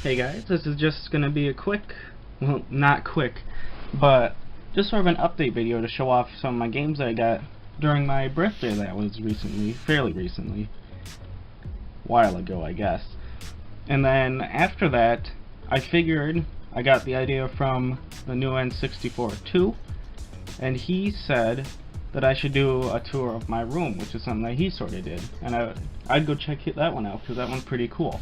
Hey guys, this is just going to be a quick, well, not quick, but just sort of an update video to show off some of my games that I got during my birthday that was fairly recently, a while ago I guess. And then after that, I figured I got the idea from the new N64 too, and he said that I should do a tour of my room, which is something that he sort of did, and I'd go check that one out because that one's pretty cool.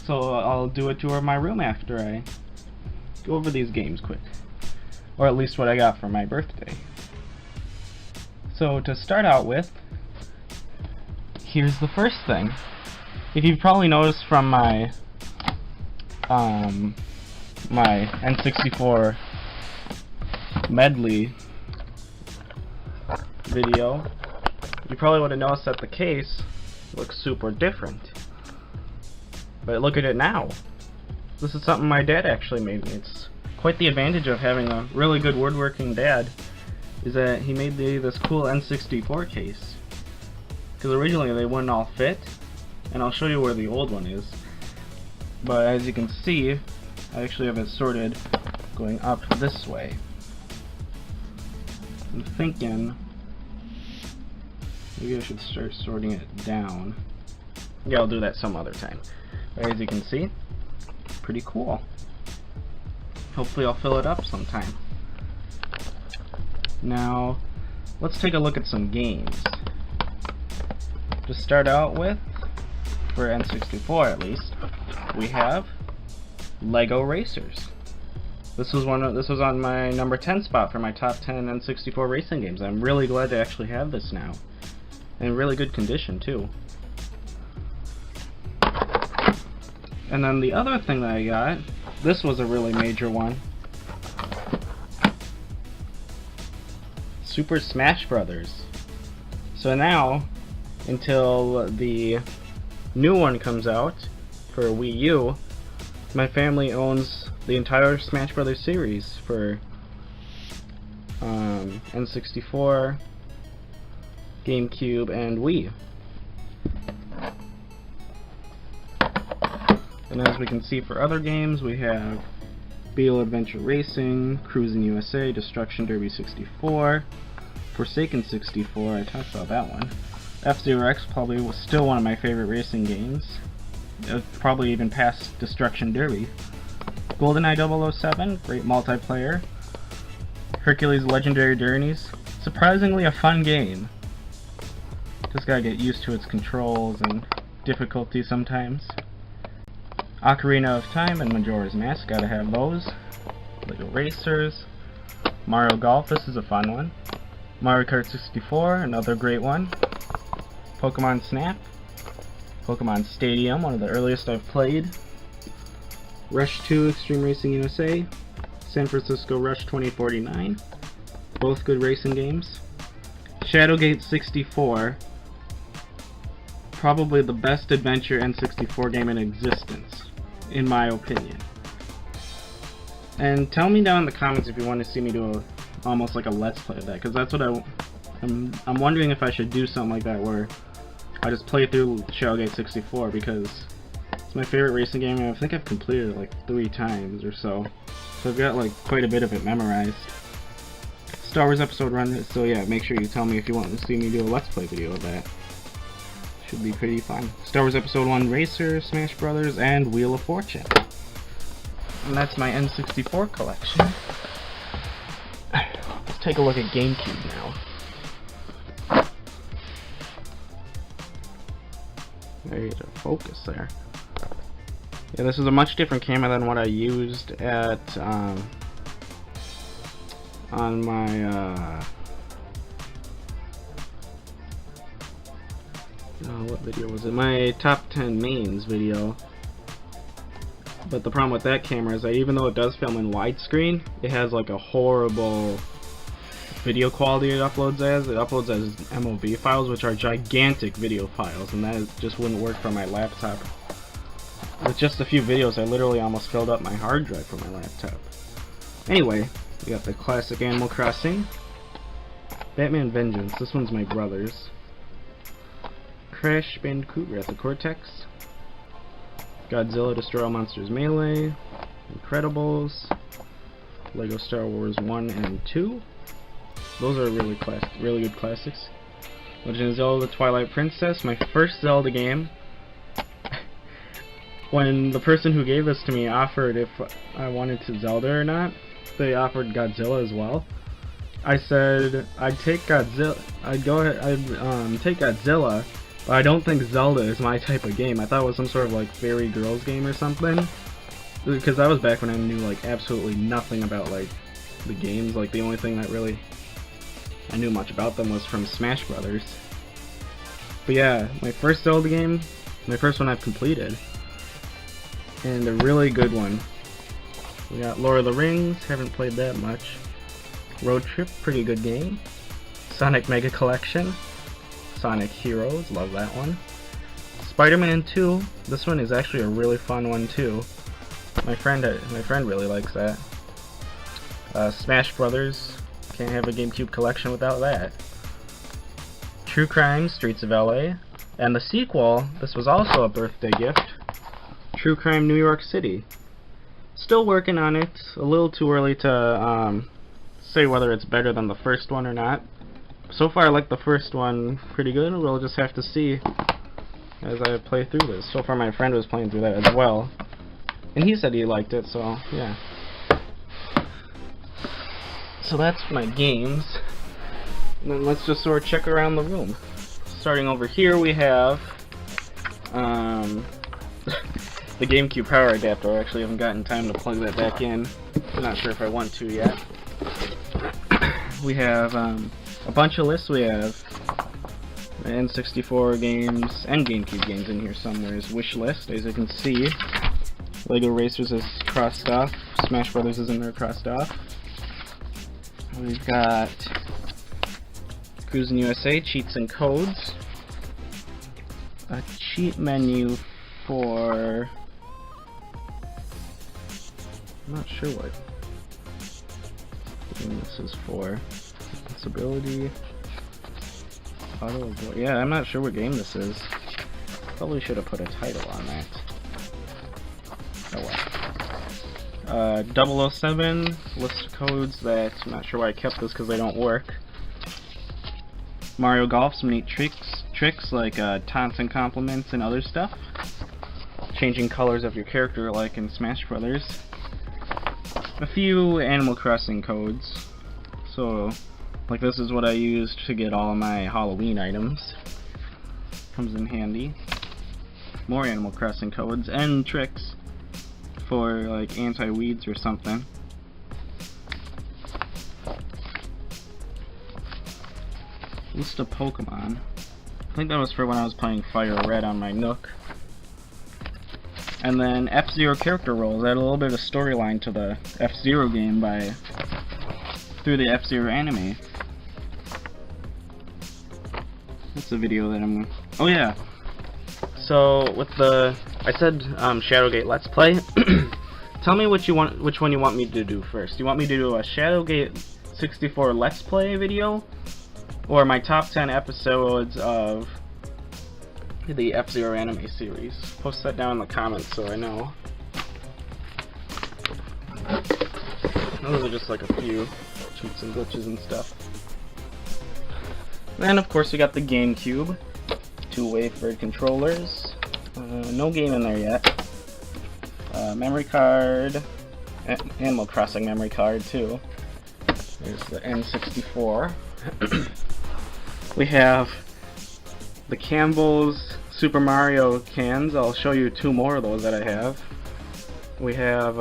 So I'll do a tour of my room after I go over these games quick, or at least what I got for my birthday. So to start out with, here's the first thing. If you've probably noticed from my my N64 medley video, you probably would have noticed that the case looks super different. But look at it now. This is something my dad actually made me. It's quite the advantage of having a really good woodworking dad, is that he made this cool N64 case. Because originally they wouldn't all fit, and I'll show you where the old one is. But as you can see, I actually have it sorted going up this way. I'm thinking maybe I should start sorting it down. Yeah, I'll do that some other time. But as you can see, pretty cool. Hopefully I'll fill it up sometime. Now, let's take a look at some games. To start out with, for N64 at least, we have Lego Racers. This was on my number 10 spot for my top 10 N64 racing games. I'm really glad to actually have this now. In really good condition too. And then the other thing that I got, this was a really major one. Super Smash Brothers. So now, until the new one comes out for Wii U, my family owns the entire Smash Brothers series for N64, GameCube, and Wii. And as we can see for other games, we have Beale Adventure Racing, Cruisin' USA, Destruction Derby 64, Forsaken 64, I talked about that one. F-Zero X probably was still one of my favorite racing games. Probably even past Destruction Derby. GoldenEye 007, great multiplayer. Hercules Legendary Journeys, surprisingly a fun game. Just gotta get used to its controls and difficulty sometimes. Ocarina of Time and Majora's Mask, gotta have those. Lego Racers. Mario Golf, this is a fun one. Mario Kart 64, another great one. Pokemon Snap. Pokemon Stadium, one of the earliest I've played. Rush 2 Extreme Racing USA. San Francisco Rush 2049. Both good racing games. Shadowgate 64. Probably the best adventure N64 game in existence, in my opinion. And tell me down in the comments if you want to see me do almost like a let's play of that, because that's what I'm wondering if I should do something like that where I just play through Shadowgate 64, because it's my favorite racing game and I think I've completed it like 3 times or so. So I've got like quite a bit of it memorized. Star Wars Episode Run, so yeah, make sure you tell me if you want to see me do a let's play video of that. Should be pretty fun. Star Wars Episode 1 Racer, Smash Brothers, and Wheel of Fortune. And that's my N64 collection. Let's take a look at GameCube now. There you go, focus there. Yeah, this is a much different camera than what I used at on my what video was it? My top 10 mains video. But the problem with that camera is that even though it does film in widescreen, it has like a horrible video quality it uploads as. It uploads as MOV files, which are gigantic video files, and that just wouldn't work for my laptop. With just a few videos, I literally almost filled up my hard drive for my laptop. Anyway, we got the classic Animal Crossing. Batman Vengeance, this one's my brother's. Crash Bandicoot Wrath of Cortex. Godzilla Destroy All Monsters Melee, Incredibles, Lego Star Wars 1 and 2. Those are really good classics. Legend of Zelda Twilight Princess, my first Zelda game. When the person who gave this to me offered if I wanted to Zelda or not, they offered Godzilla as well. I said I'd take Godzilla. I'd take Godzilla, but I don't think Zelda is my type of game. I thought it was some sort of like fairy girls game or something. Because that was back when I knew like absolutely nothing about like the games. Like the only thing that really I knew much about them was from Smash Brothers. But yeah, my first Zelda game, my first one I've completed. And a really good one. We got Lord of the Rings, haven't played that much. Road Trip, pretty good game. Sonic Mega Collection. Sonic Heroes, love that one. Spider-Man 2, this one is actually a really fun one too. My friend really likes that. Smash Brothers, can't have a GameCube collection without that. True Crime, Streets of LA. And the sequel, this was also a birthday gift. True Crime New York City. Still working on it. A little too early to say whether it's better than the first one or not. So far I like the first one pretty good. We'll just have to see as I play through this. So far my friend was playing through that as well. And he said he liked it, so yeah. So that's my games. And then let's just sort of check around the room. Starting over here we have the GameCube power adapter. I actually haven't gotten time to plug that back in. I'm not sure if I want to yet. We have a bunch of lists. We have N64 games and GameCube games in here somewhere. Wish list, as you can see. Lego Racers is crossed off. Smash Brothers is in there crossed off. We've got Cruis'n USA, Cheats and Codes. A cheat menu for... I'm not sure what game this is for. Possibility. Auto. Yeah, I'm not sure what game this is. Probably should have put a title on that. Oh well. 007 list of codes that I'm not sure why I kept this because they don't work. Mario Golf, some neat tricks like taunts and compliments and other stuff. Changing colors of your character like in Smash Brothers. A few Animal Crossing codes. So, like this is what I used to get all of my Halloween items. Comes in handy. More Animal Crossing codes and tricks for like anti-weeds or something. List of Pokemon. I think that was for when I was playing Fire Red on my Nook. And then F-Zero character roles. Add a little bit of storyline to the F-Zero game through the F-Zero anime. That's a video that I'm... Oh yeah! So, with the... I said Shadowgate Let's Play. Tell me which one you want me to do first. Do you want me to do a Shadowgate 64 Let's Play video? Or my top 10 episodes of the F-Zero anime series? Post that down in the comments so I know. Those are just like a few cheats and glitches and stuff. Then of course we got the GameCube. 2 waveform controllers. No game in there yet. Memory card. Animal Crossing memory card too. There's the N64. We have the Campbell's Super Mario cans. I'll show you 2 more of those that I have. We have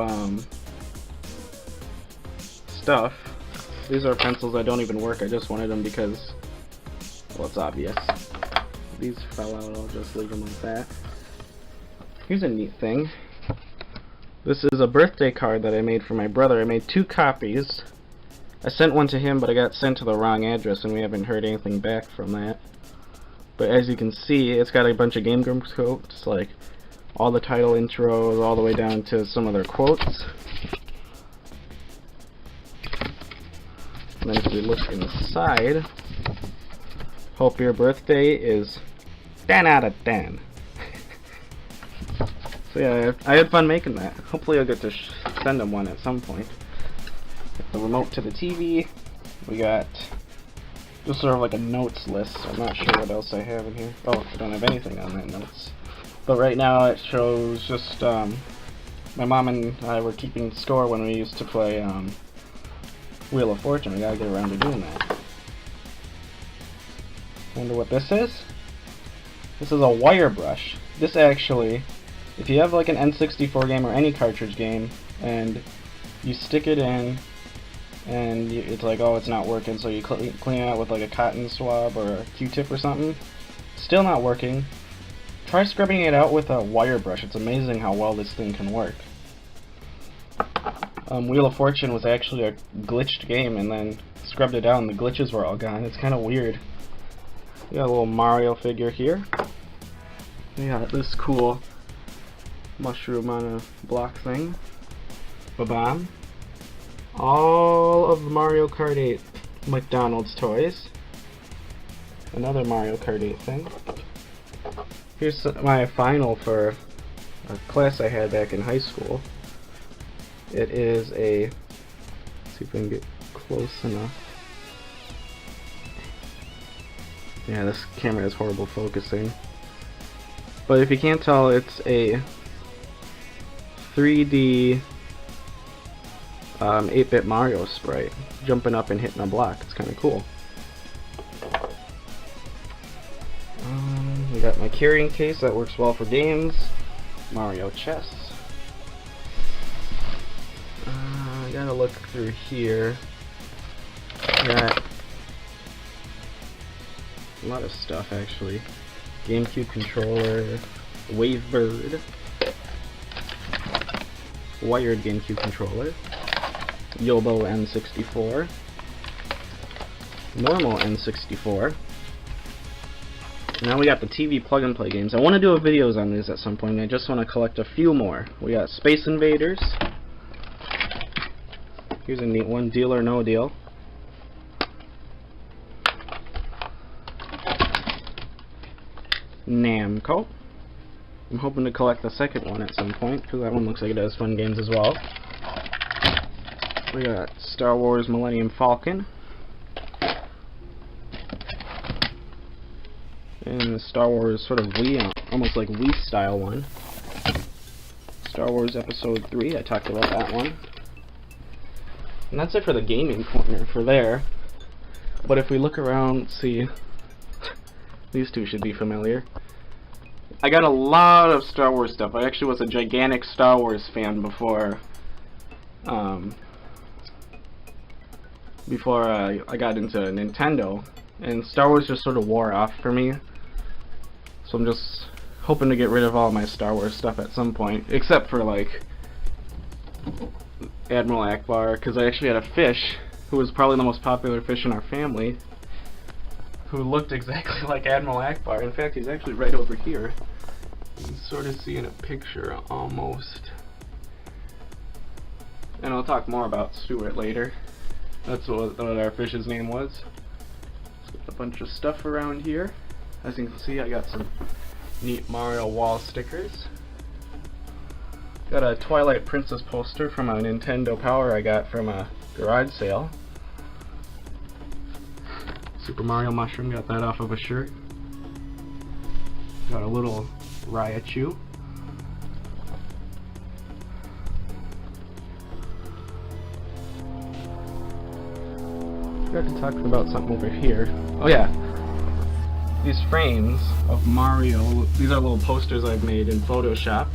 stuff. These are pencils that don't even work. I just wanted them because, well, it's obvious. These fell out. I'll just leave them like that. Here's a neat thing. This is a birthday card that I made for my brother. I made 2 copies. I sent one to him, but I got sent to the wrong address, and we haven't heard anything back from that. But as you can see, it's got a bunch of Game Grumps quotes, like all the title intros, all the way down to some of their quotes. And then if we look inside, hope your birthday is 10 out of 10. So yeah, I had fun making that. Hopefully I'll get to send them one at some point. The remote to the TV. We got just sort of like a notes list. I'm not sure what else I have in here. Oh, I don't have anything on that notes. But right now it shows just my mom and I were keeping score when we used to play Wheel of Fortune. We gotta get around to doing that. Wonder what this is? This is a wire brush. This actually, if you have like an N64 game or any cartridge game, and you stick it in, and it's like, oh, it's not working, so you clean it out with like a cotton swab or a Q-tip or something, still not working, try scrubbing it out with a wire brush. It's amazing how well this thing can work. Wheel of Fortune was actually a glitched game, and then scrubbed it out and the glitches were all gone. It's kind of weird. We got a little Mario figure here. We got this cool mushroom on a block thing. Ba-bam. All of the Mario Kart 8 McDonald's toys. Another Mario Kart 8 thing. Here's my final for a class I had back in high school. It is a, let's see if I can get close enough. Yeah, this camera has horrible focusing. But if you can't tell, it's a 3D 8-bit Mario sprite jumping up and hitting a block. It's kind of cool. We got my carrying case that works well for games. Mario chess. I gotta look through here. Got a lot of stuff actually. GameCube controller, Wavebird, wired GameCube controller, Yobo N64, normal N64. Now we got the TV plug-and-play games. I want to do a videos on these at some point. I just want to collect a few more. We got Space Invaders. Here's a neat one, Deal or No Deal. Namco. I'm hoping to collect the second one at some point, because that one looks like it has fun games as well. We got Star Wars Millennium Falcon. And the Star Wars sort of Wii, almost like Wii style one. Star Wars Episode 3, I talked about that one. And that's it for the gaming corner for there. But if we look around, see, these two should be familiar. I got a lot of Star Wars stuff. I actually was a gigantic Star Wars fan before I got into Nintendo, and Star Wars just sort of wore off for me. So I'm just hoping to get rid of all my Star Wars stuff at some point, except for like Admiral Akbar, because I actually had a fish who was probably the most popular fish in our family, who looked exactly like Admiral Akbar. In fact, he's actually right over here. You can sort of see in a picture, almost. And I'll talk more about Stuart later. That's what our fish's name was. Let's get a bunch of stuff around here. As you can see, I got some neat Mario wall stickers. Got a Twilight Princess poster from a Nintendo Power I got from a garage sale. Super Mario Mushroom, got that off of a shirt. Got a little Raichu. Forgot to talk about something over here. Oh yeah, these frames of Mario, these are little posters I've made in Photoshop.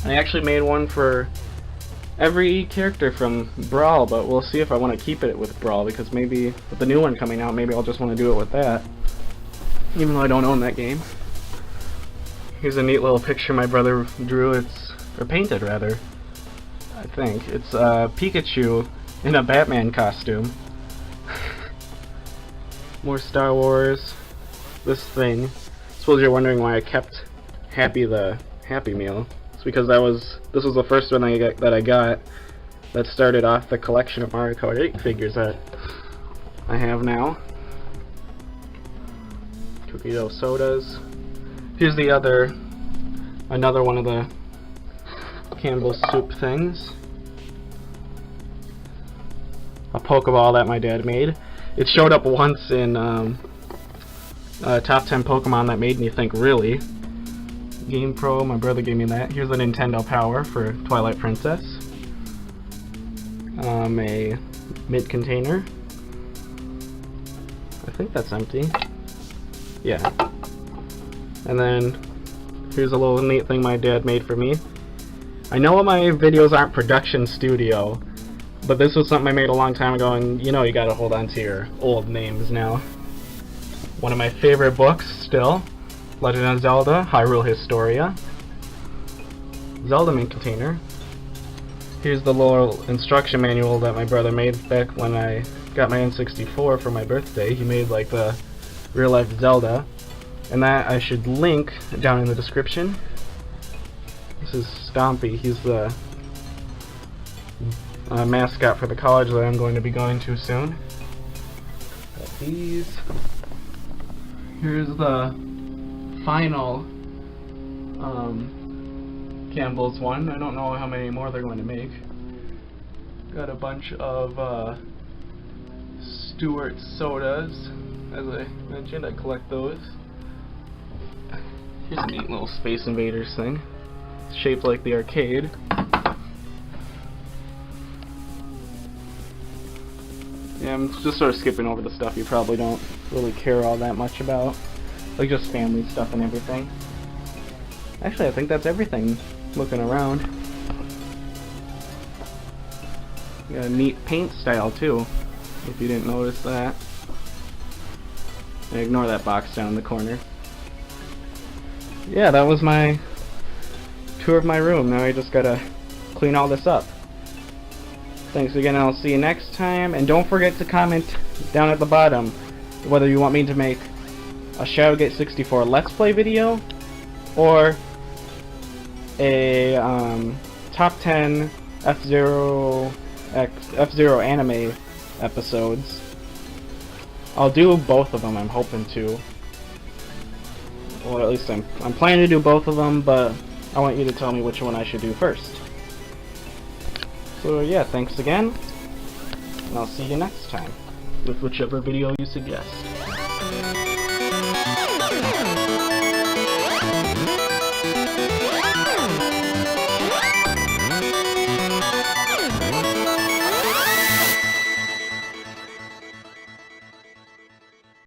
I actually made one for every character from Brawl, but we'll see if I want to keep it with Brawl, because maybe with the new one coming out, maybe I'll just want to do it with that, even though I don't own that game. Here's a neat little picture my brother drew, or painted rather, I think. It's Pikachu in a Batman costume. More Star Wars. This thing. I suppose you're wondering why I kept Happy the Happy Meal. It's because this was the first one that I got that started off the collection of Mario Kart 8 figures that I have now. Cookie dough sodas. Here's another one of the Campbell's soup things. A Pokeball that my dad made. It showed up once in top 10 Pokemon that made me think, really. Game Pro, my brother gave me that. Here's a Nintendo Power for Twilight Princess. A mid container. I think that's empty. Yeah. And then here's a little neat thing my dad made for me. I know my videos aren't production studio, but this was something I made a long time ago, and you know you gotta hold on to your old names now. One of my favorite books still, Legend of Zelda, Hyrule Historia. Zelda main container. Here's the little instruction manual that my brother made back when I got my N64 for my birthday. He made like the real life Zelda, and that I should link down in the description. This is Stompy. He's the mascot for the college that I'm going to be going to soon. Got these. Here's the final Campbell's one. I don't know how many more they're going to make. Got a bunch of Stewart sodas. As I mentioned, I collect those. Here's a neat little Space Invaders thing. It's shaped like the arcade. Yeah, I'm just sort of skipping over the stuff you probably don't really care all that much about. Like just family stuff and everything. Actually, I think that's everything, looking around. Got a neat paint style too, if you didn't notice that. And ignore that box down in the corner. Yeah, that was my tour of my room. Now I just gotta clean all this up. Thanks again, and I'll see you next time. And don't forget to comment down at the bottom whether you want me to make a Shadowgate 64 Let's Play video or a top 10 F-Zero anime episodes. I'll do both of them, I'm hoping to. Or at least I'm planning to do both of them, but I want you to tell me which one I should do first. So yeah, thanks again, and I'll see you next time with whichever video you suggest.